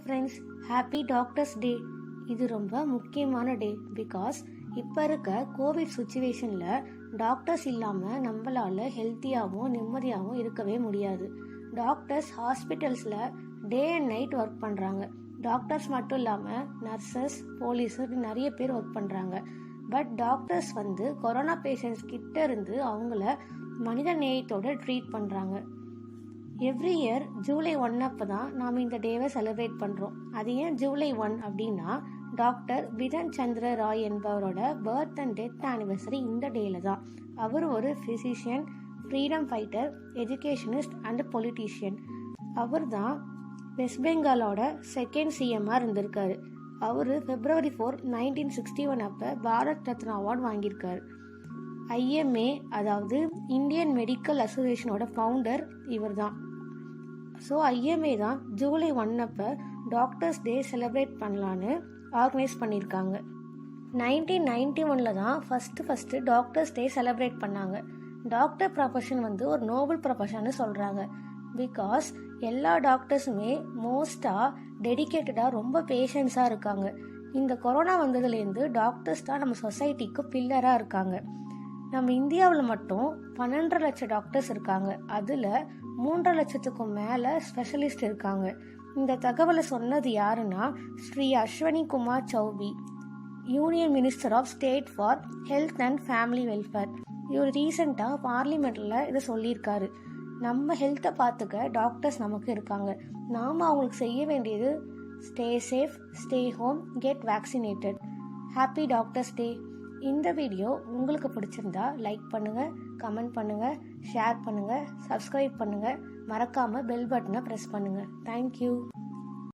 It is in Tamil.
ஃப்ரெண்ட்ஸ், ஹாப்பி டாக்டர்ஸ் டே. இது ரொம்ப முக்கியமான டே பிகாஸ் இப்போ இருக்க கோவிட் சுச்சுவேஷனில் டாக்டர்ஸ் இல்லாமல் நம்மளால் ஹெல்த்தியாகவும் நிம்மதியாகவும் இருக்கவே முடியாது. டாக்டர்ஸ் ஹாஸ்பிட்டல்ஸில் டே அண்ட் நைட் ஒர்க் பண்ணுறாங்க. டாக்டர்ஸ் மட்டும் இல்லாமல் நர்சஸ், போலீஸ் நிறைய பேர் ஒர்க் பண்ணுறாங்க. பட் டாக்டர்ஸ் கொரோனா பேஷண்ட்ஸ் கிட்ட இருந்து அவங்கள மனித நேயத்தோடு ட்ரீட் பண்ணுறாங்க. எவ்ரி இயர் ஜூலை 1 அப்போ தான் நாம் இந்த டேவை செலிப்ரேட் பண்ணுறோம். அது ஏன் ஜூலை 1 அப்படின்னா டாக்டர் பிதன் சந்திர ராய் என்பவரோட பர்த் அண்ட் டெத் ஆனிவர்சரி இந்த டேயில் தான். அவர் ஒரு physician, freedom fighter, educationist and politician. அவர் தான் வெஸ்ட் பெங்காலோட செகண்ட் சிஎம்மாக இருந்திருக்காரு. அவர் February 4, 1961 அப்போ பாரத் ரத்னா அவார்டு வாங்கியிருக்காரு. IMA அதாவது இந்தியன் மெடிக்கல் அசோசியேஷனோட ஃபவுண்டர் இவர் தான். ஸோ IMA தான் ஜூலை 1 அப்போ டாக்டர்ஸ் டே செலிப்ரேட் பண்ணலான்னு ஆர்கனைஸ் பண்ணியிருக்காங்க. 1991 தான் ஃபஸ்ட்டு டாக்டர்ஸ் டே செலிப்ரேட் பண்ணாங்க. டாக்டர் ப்ரொஃபஷன் ஒரு நோபல் ப்ரொஃபஷன்னு சொல்கிறாங்க. பிகாஸ் எல்லா டாக்டர்ஸுமே மோஸ்ட்டாக டெடிக்கேட்டடாக ரொம்ப பேஷன்ஸாக இருக்காங்க. இந்த கொரோனா வந்ததுலேருந்து டாக்டர்ஸ் தான் நம்ம சொசைட்டிக்கு பில்லராக இருக்காங்க. நம்ம இந்தியாவில் மட்டும் 12.5 லட்சம் டாக்டர்ஸ் இருக்காங்க. அதில் 3.5 லட்சத்துக்கும் மேலே ஸ்பெஷலிஸ்ட் இருக்காங்க. இந்த தகவலை சொன்னது யாருன்னா Shri Ashwini Kumar Choubey, union minister of state for health and family welfare. இவர் ரீசெண்டாக பார்லிமெண்ட்டில் இதை சொல்லியிருக்காரு. நம்ம ஹெல்த்தை பார்த்துக்க டாக்டர்ஸ் நமக்கு இருக்காங்க. நாம் அவங்களுக்கு செய்ய வேண்டியது stay safe, stay home, get vaccinated. Happy doctors டே. இந்த வீடியோ உங்களுக்கு பிடிச்சிருந்தா லைக் பண்ணுங்கள், கமெண்ட் பண்ணுங்கள், ஷேர் பண்ணுங்கள், சப்ஸ்கிரைப் பண்ணுங்கள். மறக்காமல் பெல் பட்டனை ப்ரெஸ் பண்ணுங்கள். தேங்க்யூ.